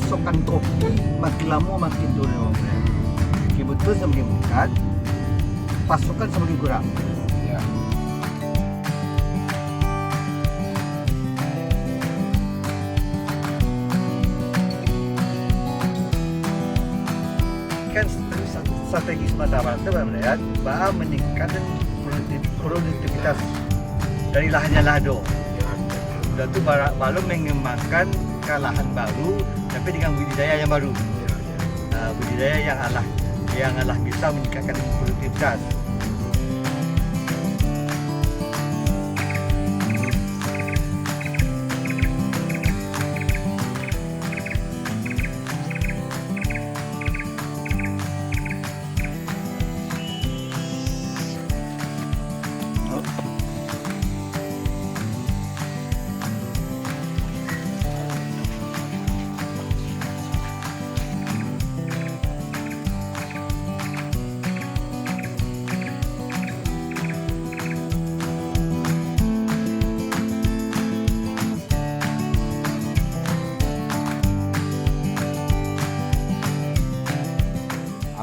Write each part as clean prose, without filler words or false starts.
pasokan kopi makin lama makin turun. Betul semakin meningkat, pasokan semakin kurang. Ya. Kan strategi Sumatera Barat itu melihat bahwa meningkatkan produktivitas dari lahannya lado. Dan itu baru mengembangkan lahan baru, tapi dengan budidaya yang baru. Budidaya yang bisa meningkatkan produktivitas.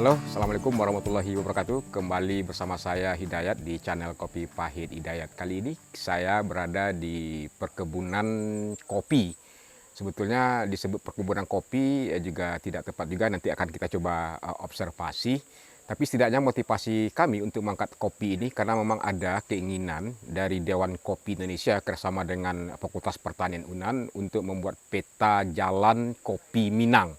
Halo, Assalamualaikum warahmatullahi wabarakatuh. Kembali bersama saya Hidayat di channel Kopi Pahit Hidayat. Kali ini saya berada di perkebunan kopi. Sebetulnya disebut perkebunan kopi juga tidak tepat juga, nanti akan kita coba observasi. Tapi setidaknya motivasi kami untuk mengangkat kopi ini karena memang ada keinginan dari Dewan Kopi Indonesia bersama dengan Fakultas Pertanian UNAN untuk membuat peta jalan kopi Minang.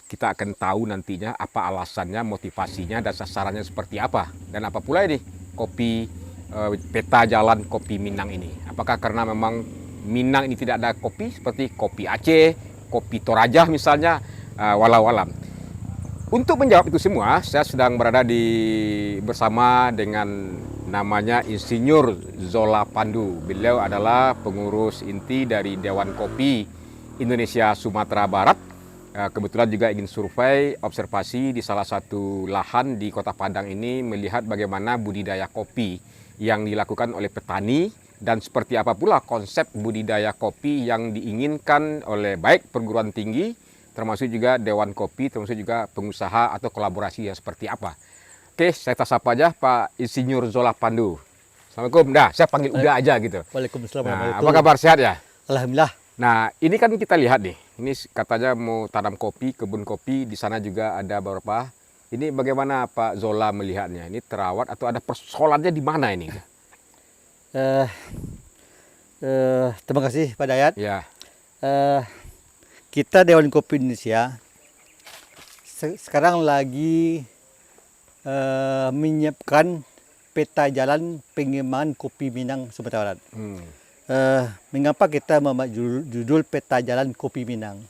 Kita akan tahu nantinya apa alasannya, motivasinya, dan sasarannya seperti apa. Dan apa pula ini kopi peta jalan kopi Minang ini. Apakah karena memang Minang ini tidak ada kopi seperti kopi Aceh, kopi Toraja misalnya, walau alam. Untuk menjawab itu semua, saya sedang berada bersama dengan namanya Insinyur Zola Pandu. Beliau adalah pengurus inti dari Dewan Kopi Indonesia Sumatera Barat. Kebetulan juga ingin survei, observasi di salah satu lahan di Kota Padang ini, melihat bagaimana budidaya kopi yang dilakukan oleh petani dan seperti apa pula konsep budidaya kopi yang diinginkan oleh baik perguruan tinggi, termasuk juga Dewan Kopi, termasuk juga pengusaha atau kolaborasi yang seperti apa. Oke, saya sapa aja Pak Insinyur Zola Pandu. Assalamualaikum. Nah, saya panggil udah aja gitu. Waalaikumsalam. Nah, apa kabar, sehat ya? Alhamdulillah. Nah, ini kan kita lihat nih, ini katanya mau tanam kopi, kebun kopi, di sana juga ada beberapa. Ini bagaimana Pak Zola melihatnya? Ini terawat atau ada persoalannya di mana ini? Terima kasih Pak Dayat. Ya, Kita Dewan Kopi Indonesia sekarang lagi menyiapkan peta jalan pengembangan kopi Minang Sumatera Barat. Mengapa kita membuat judul peta jalan kopi Minang?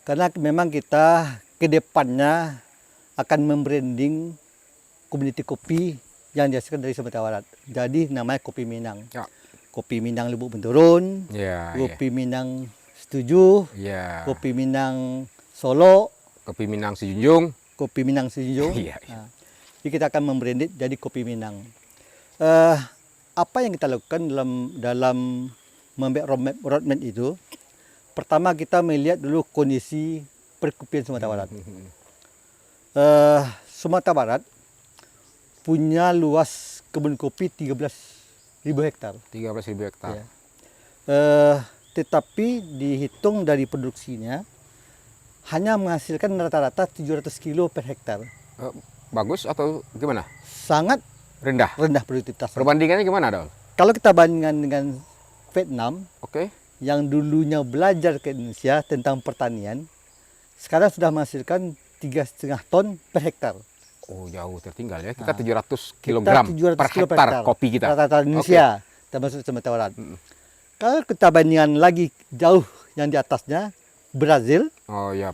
Karena memang kita ke depannya akan membranding komuniti kopi yang dihasilkan dari Sumatera Barat. Jadi namanya kopi Minang. Ya. Kopi Minang Lubuk Benturun, ya, kopi Minang Setuju, ya. kopi Minang Solo, Kopi Minang Sejunjung. kopi Minang Sejunjung. Iya. Nah, jadi kita akan membranded jadi kopi Minang. Apa yang kita lakukan dalam membuat roadmap itu? Pertama kita melihat dulu kondisi perkopian Sumatera Barat. Sumatera Barat punya luas kebun kopi 13.000 hektar. 13.000 hektar. Ya. Tetapi dihitung dari produksinya hanya menghasilkan rata-rata 700 kilo per hektar. Bagus atau gimana? Sangat Rendah. rendah produktivitas. Perbandingannya gimana, Dol? Kalau kita bandingkan dengan Vietnam Oke. yang dulunya belajar ke Indonesia tentang pertanian, sekarang sudah menghasilkan 3,5 ton per hektar. Oh, jauh tertinggal ya. Kita Nah, 700 Kita kg 700 per kilo hektar kopi kita. Rata-rata Indonesia, termasuk Sumatera Barat. Kalau kita bandingkan lagi jauh yang di atasnya, Brazil Oh ya,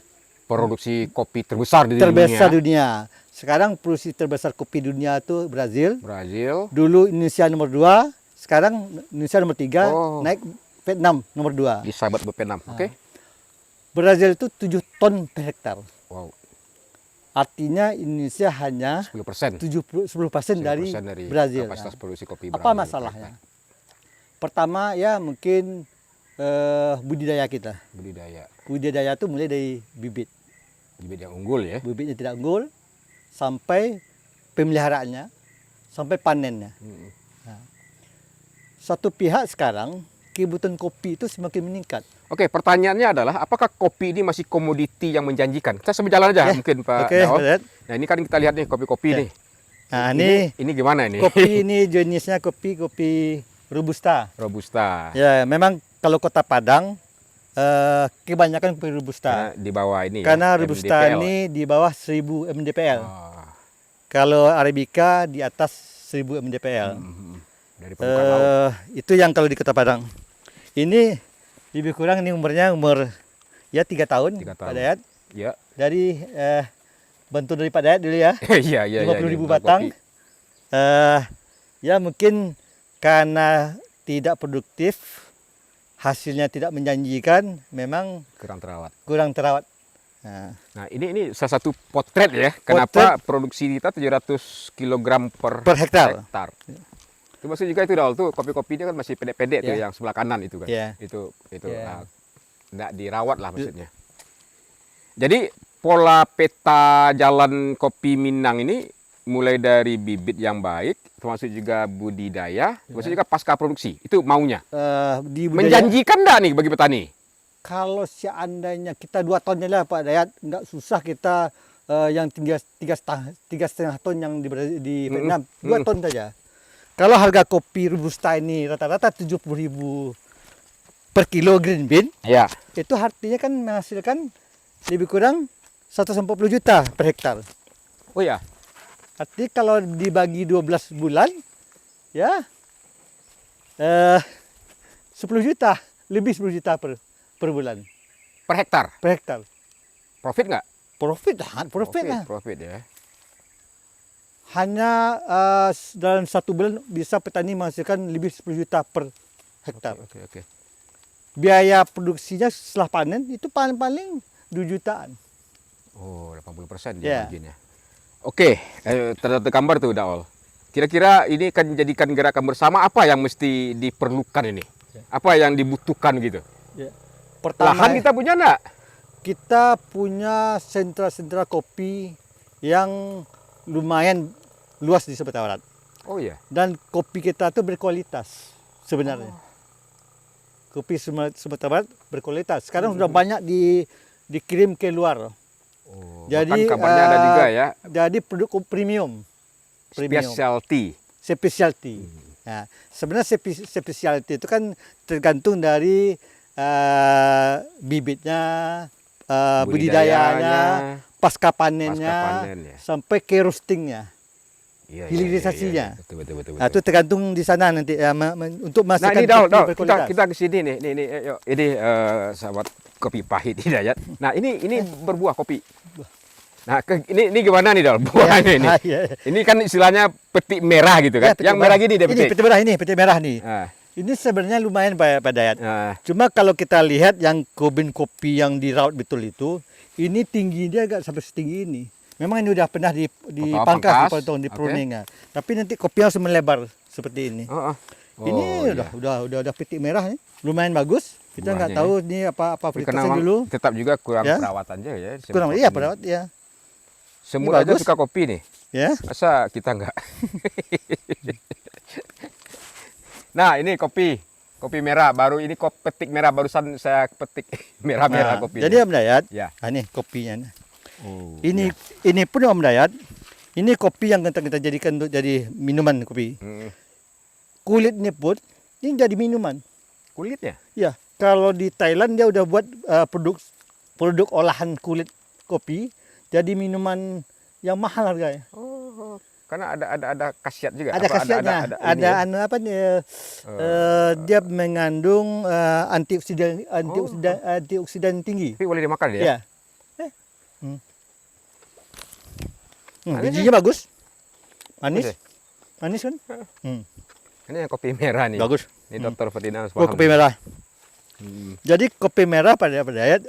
produksi kopi terbesar di terbesar dunia. dunia. Sekarang produksi terbesar kopi dunia itu Brazil. Brazil. Dulu Indonesia nomor 2, sekarang Indonesia nomor 3, Oh. naik Vietnam nomor 2. Di sahabat Vietnam. Oke. Brazil itu 7 ton per hektar. Wow. Artinya Indonesia hanya 10%. 10% dari 10% dari Brazil. kapasitas produksi kopi Apa Brazil. masalahnya? Pertama ya mungkin budidaya kita. Budidaya. budidaya itu mulai dari bibit. Bibit yang unggul ya. Bibitnya tidak unggul sampai pemeliharaannya, sampai panennya. Nah, satu pihak sekarang kebutuhan kopi itu semakin meningkat. Oke, pertanyaannya adalah apakah kopi ini masih komoditi yang menjanjikan? Kita sambil jalan aja mungkin Pak Oke, Daol. lihat. Nah, ini kan kita lihat nih kopi-kopi Ya. nih. Nah, Ini gimana ini? kopi ini jenisnya kopi Robusta. Robusta. Ya, memang kalau Kota Padang kebanyakan kopi Robusta. Karena di bawah ini Karena ya, Robusta MDPL. ini di bawah 1000 mdpl. Ah, Kalau Arabica di atas 1000 mdpl. dari permukaan laut. Itu yang kalau di Kota Padang. Ini lebih kurang ini umur ya 3 tahun, Tiga Pak tahun. Dayat. Ya. Dari bantu dari Pak Dayat dulu ya. Iya, iya, 50.000 ini batang. kopi. Ya mungkin karena tidak produktif, hasilnya tidak menjanjikan, memang Kurang terawat. kurang terawat. Nah, Nah, ini salah satu potret ya. Kenapa produksi kita 700 kg per hektar. Itu maksudnya juga itu Daul tuh kopi-kopinya kan masih pendek-pendek tuh Ya. yang sebelah kanan itu kan. Ya. Itu Ya. enggak dirawat lah maksudnya. Jadi pola peta jalan kopi Minang ini mulai dari bibit yang baik, termasuk juga budidaya, termasuk juga pasca produksi. Itu maunya. Di budaya, Menjanjikan enggak nih bagi petani? kalau seandainya kita 2 tonnya lah Pak Dayat, nggak susah kita yang tiga setengah ton yang di Vietnam, 2 ton saja. Kalau harga kopi Robusta ini rata-rata 70.000 per kilo green bean, Ya. itu artinya kan menghasilkan lebih kurang 140 juta per hektar. Oh ya. Artinya kalau dibagi 12 bulan, ya 10 juta, lebih 10 juta per bulan, Per hektar. per hektar. Profit nggak? Profit lah. Profit ya. Hanya dalam 1 bulan bisa petani menghasilkan lebih 10 juta per hektar. Oke. Biaya produksinya setelah panen itu paling-paling 2 jutaan. Oh, 80% Ya. dia marginnya. Oke, terdapat gambar tuh Daol. Kira-kira ini kan menjadikan gerakan bersama apa yang mesti diperlukan ini? Apa yang dibutuhkan gitu? Ya. Pertama, Lahan kita punya enggak? kita punya sentra-sentra kopi yang lumayan luas di Sumatera Barat. Oh iya. Dan kopi kita tuh berkualitas sebenarnya. Kopi Sumatera Barat berkualitas. Sekarang sudah banyak dikirim ke luar. Oh, Jadi bahkan kabarnya ada juga ya, Jadi produk premium. specialty. Specialty. Nah, sebenarnya specialty itu kan tergantung dari bibitnya, budidayanya, pasca panennya, panen ya. sampai ke roastingnya, Iya, hilirisasinya. Betul. Nah, itu tergantung di sana nanti untuk Nah memastikan ini Daul, kopi kita berkualitas. ke sini nih, yuk. Ini sahabat kopi pahit Hidayat. Nah ini berbuah kopi. Nah ini gimana nih Daul buahnya ini? Ya. Ini kan istilahnya petik merah gitu kan? Ya, petik Yang merah gini dia Ini petik. petik merah nih. Ah, Ini sebenarnya lumayan Pak Dayat. ah, Cuma kalau kita lihat yang kebun kopi yang diraut betul itu, ini tinggi dia agak sampai setinggi ini. Memang ini udah pernah dipangkas, dipotong, di Oke. pruning. Tapi nanti kopinya harus melebar seperti ini. oh, oh. Ini iya. udah petik merah nih. Lumayan bagus. Kita nggak Buahnya tahu ini apa Tapi karena varietasnya memang dulu. tetap juga kurang Ya. perawatan aja ya. Kurang Kopi iya ini. perawat ya. Semut Ini aja bagus. suka kopi nih. Ya. Masa kita enggak? Nah, ini kopi merah baru ini petik merah barusan saya petik merah-merah Nah, kopi. jadi Om Dayat, Ya. ini kopinya. Oh, Ini pun Om Dayat, ini kopi yang kita jadikan untuk jadi minuman kopi. Hmm. Kulitnya pun ini jadi minuman. Kulitnya? Ya, kalau di Thailand dia udah buat produk olahan kulit kopi jadi minuman yang mahal harganya. Oh, karena ada khasiat juga. Ada khasiatnya. ini Ada ya? anu apa nih? Dia mengandung antioksidan tinggi. Tapi boleh dimakan ya? Ya. Bijinya bagus. Manis. Bagus ya? Manis kan? Ini yang kopi merah nih. Bagus. Ini Dr. Ferdinand Oh, kopi merah. Jadi kopi merah pada Dayat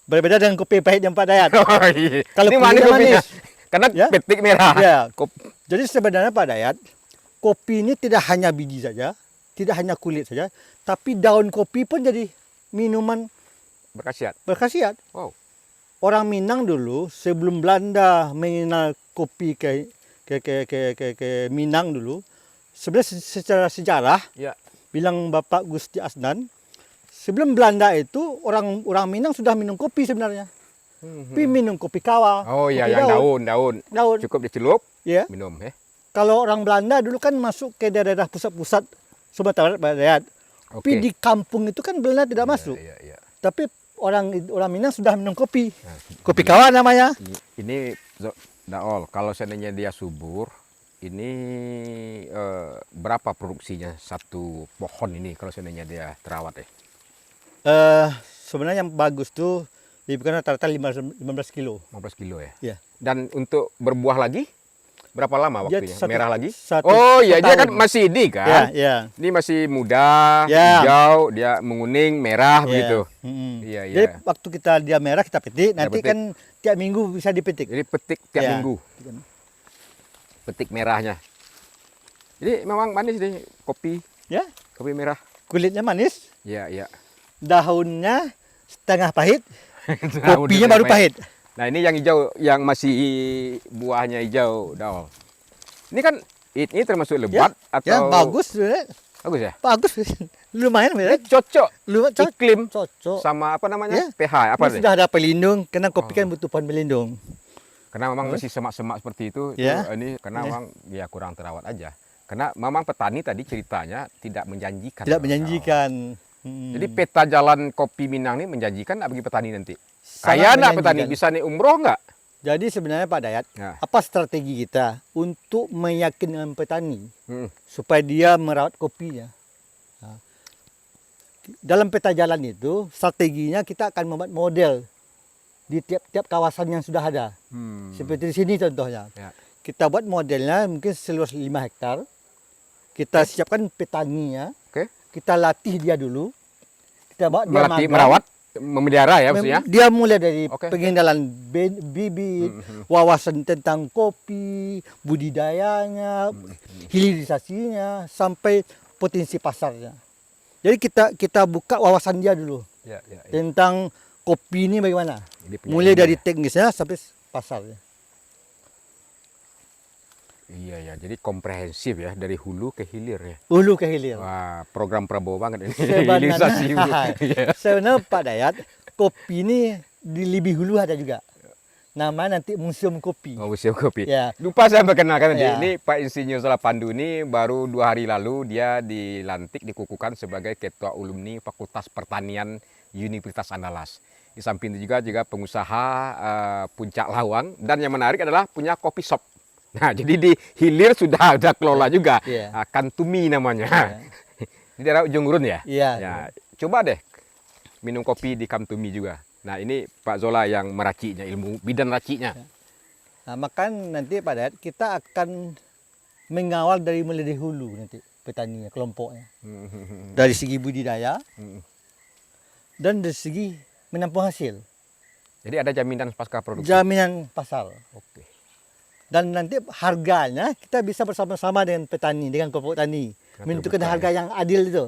berbeda dengan kopi pahit yang Pak Dayat. Oh, iya. Kalau ini manis kulitnya kopinya. manis. Karena Ya? petik merah. Ya. Jadi sebenarnya Pak Dayat, kopi ini tidak hanya biji saja, tidak hanya kulit saja, tapi daun kopi pun jadi minuman Berkhasiat. berkhasiat. Wow. Orang Minang dulu sebelum Belanda mengenal kopi ke Minang dulu, sebenarnya secara sejarah Ya. bilang Bapak Gusti Asnan, sebelum Belanda itu orang Minang sudah minum kopi sebenarnya. Tapi minum kopi kawah. Oh iya, kopi yang daun. Daun. Cukup dicelup, Ya. minum. Kalau orang Belanda dulu kan masuk ke daerah pusat-pusat Sumatera Barat. Tapi di kampung itu kan Belanda tidak masuk. Iya. Tapi orang Minang sudah minum kopi. Nah, Kopi kawah namanya. Ini Daol, kalau seandainya dia subur, ini berapa produksinya satu pohon ini kalau seandainya dia terawat ya? Sebenarnya yang bagus tuh dibukan rata-rata 15 kilo. 15 kilo ya? Ya. Dan untuk berbuah lagi, berapa lama Dia waktunya? Merah lagi? satu Oh iya, dia kan tahun. masih ini kan? Ya. Ini masih muda, Ya. hijau, dia menguning, merah begitu. Iya. Jadi waktu dia merah kita petik, nanti petik. kan tiap minggu bisa dipetik. Jadi petik tiap Ya. minggu, petik merahnya. Jadi memang manis deh kopi Ya, merah. kulitnya manis, Iya. daunnya setengah pahit, Nah, kopinya udah baru sampai. pahit. Nah ini yang hijau, yang masih buahnya hijau, Daol. Ini kan ini termasuk lebat atau Ya, bagus, bagus ya? bagus, lumayan, Ini cocok lumayan iklim cocok. sama apa namanya Ya. pH apa Ini deh? sudah ada pelindung, karena kopi kan butuh pohon pelindung. Karena memang masih semak-semak seperti itu, Ya. ini karena memang ya kurang terawat aja. Karena memang petani tadi ceritanya tidak menjanjikan. Tidak Daol. menjanjikan. Jadi peta jalan kopi Minang ini menjanjikan nggak bagi petani nanti? Sangat Kaya nggak petani? menjanjikan. Bisa nih umroh nggak? Jadi sebenarnya Pak Dayat, Nah. apa strategi kita untuk meyakinkan petani Hmm. supaya dia merawat kopinya? Nah, dalam peta jalan itu, strateginya kita akan membuat model di tiap-tiap kawasan yang sudah ada. Seperti di sini contohnya. Ya. Kita buat modelnya mungkin seluas 5 hektar. Kita siapkan petaninya, Oke. kita latih dia dulu. Kita bawa dia Melatih, magang. merawat, memelihara ya maksudnya? Dia mulai dari Oke. pengenalan bibit, wawasan tentang kopi, budidayanya, hilirisasinya, sampai potensi pasarnya. Jadi kita buka wawasan dia dulu Ya. tentang kopi ini bagaimana. Ini punya Mulai ilmu dari ya. teknisnya sampai pasarnya. Iya, jadi komprehensif ya dari hulu ke hilir ya. Hulu ke hilir. Wah, program Prabowo banget ini. Sebenarnya, Hilirisasi hulu. Iya. sebenarnya Pak Dayat, kopi ini di lebih hulu ada juga. Nama nanti Museum Kopi. Oh, museum kopi. Ya. Lupa saya perkenalkan tadi. Ya. Ini Pak Insinyur Salapandu ini baru 2 hari lalu dia dilantik, dikukuhkan sebagai Ketua Alumni Fakultas Pertanian Universitas Andalas. Di samping itu juga pengusaha Puncak Lawang, dan yang menarik adalah punya kopi shop. Nah, jadi di hilir sudah ada kelola juga. Iya. Kantumi namanya. Iya. Di daerah ujung Gurun ya? Iya. Ya, coba deh minum kopi di Kantumi juga. Nah, ini Pak Zola yang meracinya, ilmu bidan racinya. Nah, maka nanti Pak Dayat kita akan mengawal dari mulai dari hulu nanti petaninya, kelompoknya. Dari segi budidaya dan dari segi menampung hasil. Jadi ada jaminan pasca produksi. Jaminan pasar. Oke. Dan nanti harganya kita bisa bersama-sama dengan petani, dengan kelompok tani. Menentukan terbuka, harga yang adil itu.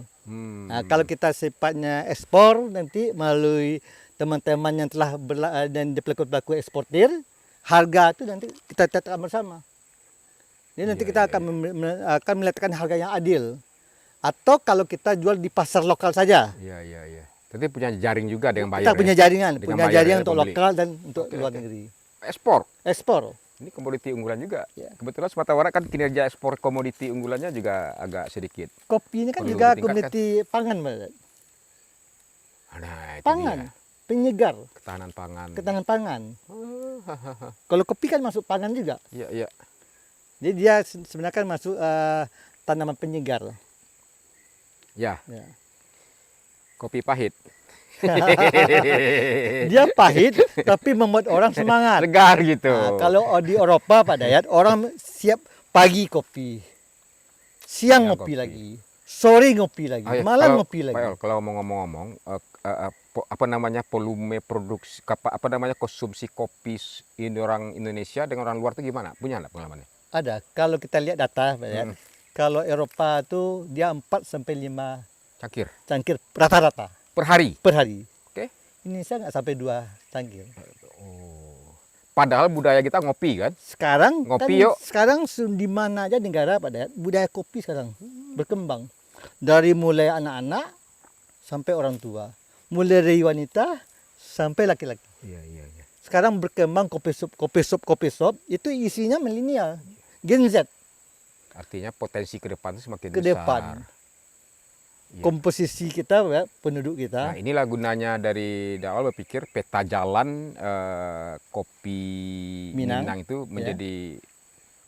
Nah, kalau kita sifatnya ekspor nanti melalui teman-teman yang telah dan pelaku-pelaku eksportir, harga itu nanti kita tetapkan bersama. Jadi nanti kita akan meletakkan harga yang adil. Atau kalau kita jual di pasar lokal saja. Iya. Tapi punya jaring juga dengan buyer. Kita punya jaringan, Dengan punya buyer jaringan ya, untuk pembeli. lokal dan untuk Oke, luar oke. negeri. Ekspor. Ekspor. Ini komoditi unggulan juga. Ya. Kebetulan Sumatera Barat kan kinerja ekspor komoditi unggulannya juga agak sedikit. Kopi ini kan Perlu juga ditingkatkan. komoditi pangan, Mbak. Nah, itu Pangan, dia. penyegar, Ketahanan pangan. ketahanan pangan. Kalau kopi kan masuk pangan juga. Iya. Jadi dia sebenarnya kan masuk tanaman penyegar. Ya, Ya. kopi pahit. Dia pahit tapi membuat orang semangat. Segar gitu. Nah, kalau di Eropa Pak Dayat, orang siap pagi kopi, siang Siang ngopi kopi. lagi, sore ngopi lagi, Oh, ya. malam Kalau- ngopi lagi. Pak Yol, kalau mau ngomong-ngomong, apa namanya volume produksi, apa namanya konsumsi kopi orang Indonesia dengan orang luar itu gimana? Punya nggak pengalamannya? Ada. Kalau kita lihat data Pak Dayat, kalau Eropa tuh dia 4 sampai 5 Cangkir cangkir rata-rata per hari. per hari. Oke. Indonesia nggak sampai 2 cangkir. Oh. Padahal budaya kita ngopi kan? Sekarang Ngopi kan, yuk. sekarang di mana aja negara pada budaya kopi sekarang berkembang. Dari mulai anak-anak sampai orang tua, mulai dari wanita sampai laki-laki. Iya, iya, iya. Sekarang berkembang kopi shop itu isinya milenial, Gen Z Artinya potensi ke depan itu semakin ke besar. depan. Iya. Komposisi kita, ya, penduduk Nah, kita, inilah gunanya dari awal berpikir peta jalan kopi Minang itu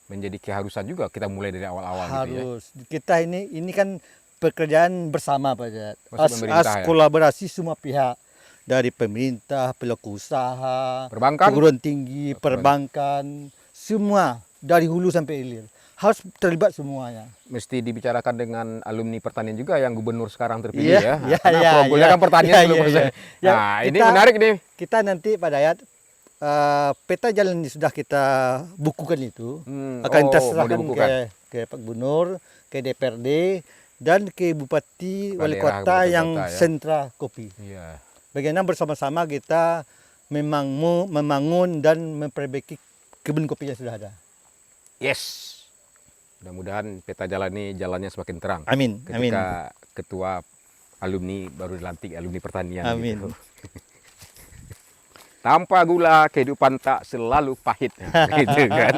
menjadi keharusan juga kita mulai dari awal-awal gitu ya. harus kita ini kan pekerjaan bersama Pak Jat. Masuk pemerintah ya? Kolaborasi semua pihak dari pemerintah, pelaku usaha, Perbankan? perguruan tinggi, perbankan, semua dari hulu sampai hilir harus terlibat semuanya. Mesti dibicarakan dengan alumni pertanian juga yang gubernur sekarang terpilih Iya, ya. iya, Karena iya, problemnya iya. kan pertanian Iya, belum iya, selesai. iya. Ya, Nah, ini kita- menarik nih. Kita nanti Pak Dayat peta jalan yang sudah kita bukukan itu akan kita mau serahkan dibukukan. ke Pak Gubernur, ke DPRD dan ke Bupati Wali daerah, Kota Bupati yang Kota, ya. sentra kopi. Iya. Bagaimana bersama-sama kita memang membangun dan memperbaiki kebun kopi yang sudah ada. Yes. Mudah-mudahan peta jalan ini jalannya semakin terang. Amin. Amin. Ketika ketua alumni baru dilantik, alumni pertanian. Amin. Gitu. Tanpa gula kehidupan tak selalu pahit. Nah, gitu kan.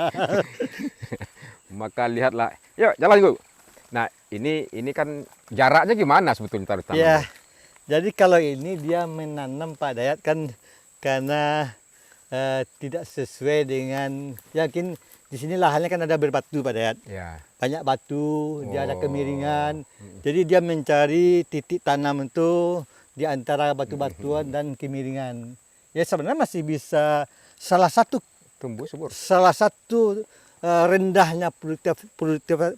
Maka lihatlah, yuk jalan yuk. Nah ini kan jaraknya gimana sebetulnya taruh tanam? Ya. Jadi kalau ini dia menanam Pak Dayat kan karena tidak sesuai dengan yakin di sini lahannya kan ada berbatu Pak Dayat. Ya. Banyak batu, dia ada Oh. kemiringan. Jadi dia mencari titik tanam itu di antara batu-batuan dan kemiringan. Ya sebenarnya masih bisa salah satu Tumbuh subur. rendahnya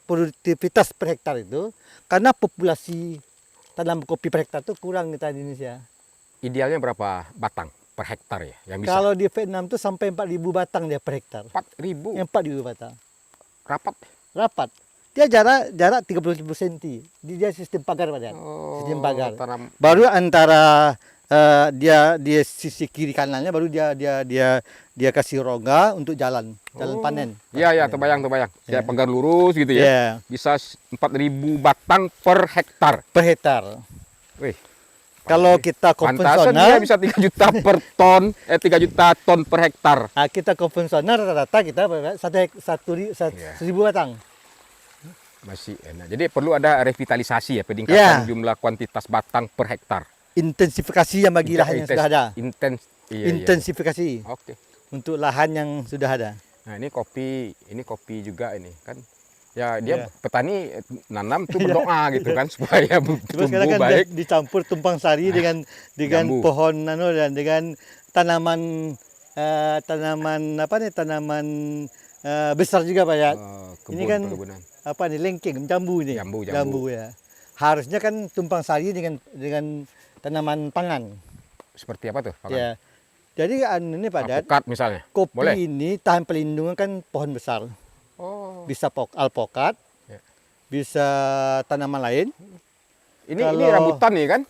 produktivitas per hektar itu karena populasi tanam kopi per hektar itu kurang kita di Indonesia. Idealnya berapa batang per hektar ya yang bisa? Kalau di Vietnam itu sampai 4.000 batang dia per hektar. 4.000 4.000 batang. rapat. Rapat. Dia jarak 30 cm. Dia sistem pagar Pak Dayat. Sistem pagar. Tanam. Baru antara dia sisi kiri kanannya baru dia kasih rongga untuk jalan panen. Iya ya, terbayang. Kayak pagar lurus gitu ya. Ya, Bisa 4.000 batang per hektar. per hektar. Wih. Kalau kita Pantasan konvensional, dia bisa 3 juta per ton, 3 juta ton per hektar. kita konvensional rata-rata kita seribu batang. Masih enak. Jadi perlu ada revitalisasi ya, peningkatan jumlah kuantitas batang per hektar. Intensifikasi yang bagi lahan yang sudah ada. Intensifikasi Oke. untuk lahan yang sudah ada. Nah, ini kopi juga ini kan. Ya, dia Iya. petani nanam tuh berdoa gitu kan supaya Terus sekarang tumbuh kan baik. dicampur tumpang sari dengan jambu. pohon dan dengan tanaman tanaman besar juga Pak ya. Ini kan Perkebunan. lengkeng jambu ini. Jambu. Ya. Harusnya kan tumpang sari dengan tanaman pangan. Seperti apa tuh? Pangan? Ya. Jadi ini Pak Dayat, Alpukat misalnya. kopi Boleh? ini tahan pelindungan kan pohon besar. Oh. Bisa alpokat, Ya. bisa tanaman lain. Ini Kalau- rambutan nih kan?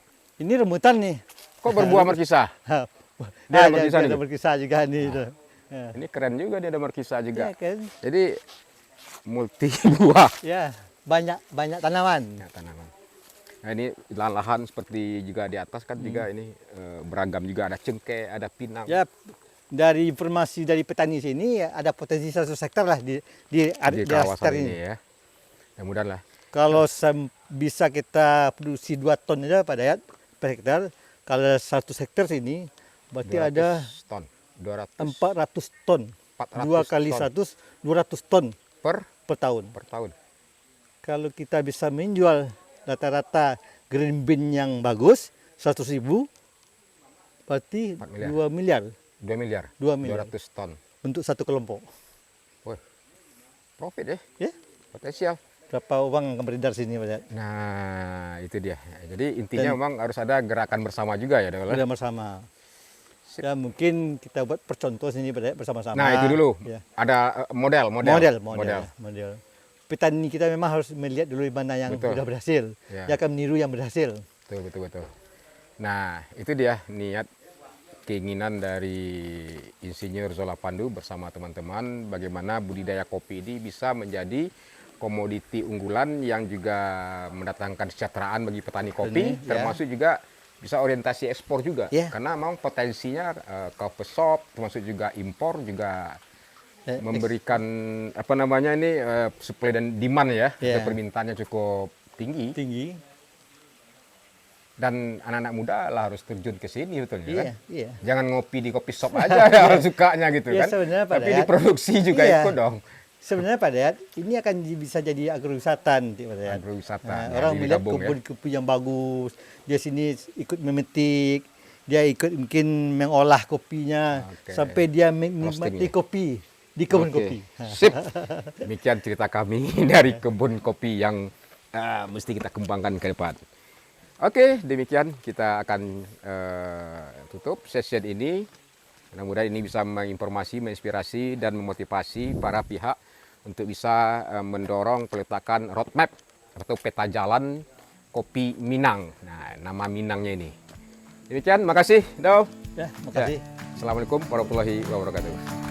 Ini remutan nih. Kok berbuah markisa? Dia Dia ada markisa nih. ada markisa juga nih itu. Ya. Ini keren juga dia ada markisa juga. Ya kan? Jadi multi buah. Ya, banyak tanaman. Ya, tanaman. Nah, ini lahan seperti juga di atas kan juga ini beragam juga, ada cengkeh, ada pinang. Ya, dari informasi dari petani sini ya, ada potensi 100 hektar lah di di area kawasan sekitar ini ini. ya. Mudah-mudahan lah. Kalau bisa kita produksi 2 ton aja Pak Dayat per hektar, kalau 100 hektar sini berarti 200 ada ton, 200 400 ton. 400 2 kali ton 100, 200 ton per per tahun. tahun. Kalau kita bisa menjual rata-rata green bean yang bagus 100.000, berarti 4 miliar. 2 miliar 2 miliar. 2 miliar. 200 ton. untuk satu kelompok. Wih. Profit ya. Ya, Potensial. berapa uang yang beredar sini Pak Dayat? Nah, itu dia. Jadi intinya memang harus ada gerakan bersama juga ya, Dol. Sudah bersama. Ya mungkin kita buat percontoh sini Pak Dayat bersama-sama. Nah, itu dulu. Ya. Ada model. Model. Petani kita memang harus melihat dulu mana yang Betul. sudah berhasil. Ya. Dia akan meniru yang berhasil. Betul. Nah, itu dia niat keinginan dari Insinyur Zola Pandu bersama teman-teman bagaimana budidaya kopi ini bisa menjadi komoditi unggulan yang juga mendatangkan kesejahteraan bagi petani kopi, Petani, ya. termasuk juga bisa orientasi ekspor juga, Ya. karena memang potensinya coffee shop, termasuk juga impor juga memberikan apa namanya ini supply dan demand ya, Ya. permintaannya cukup tinggi. Dan anak-anak muda lah harus terjun ke sini betulnya kan. Iya. Jangan ngopi di kopi shop aja ya sukanya gitu Ya, kan. sebenarnya Pak Tapi Dayat, diproduksi juga iya. ikut dong. Sebenarnya Pak Dayat, ini akan bisa jadi agrowisata nanti Pak Dayat. Agrowisata. Nah, ya, orang melihat digabung ya. kebun kopi yang bagus, dia sini ikut memetik, dia ikut mungkin mengolah kopinya Oke. sampai dia Roasting menikmati ya. kopi di kebun Oke, kopi. Sip. Demikian cerita kami dari kebun kopi yang mesti kita kembangkan ke depan. Oke, demikian kita akan tutup session ini. Mudah-mudahan ini bisa menginformasi, menginspirasi, dan memotivasi para pihak untuk bisa mendorong peletakan roadmap atau peta jalan kopi Minang. Nah, nama Minangnya ini. Demikian, makasih, Daw. Ya, makasih. Assalamualaikum warahmatullahi wabarakatuh.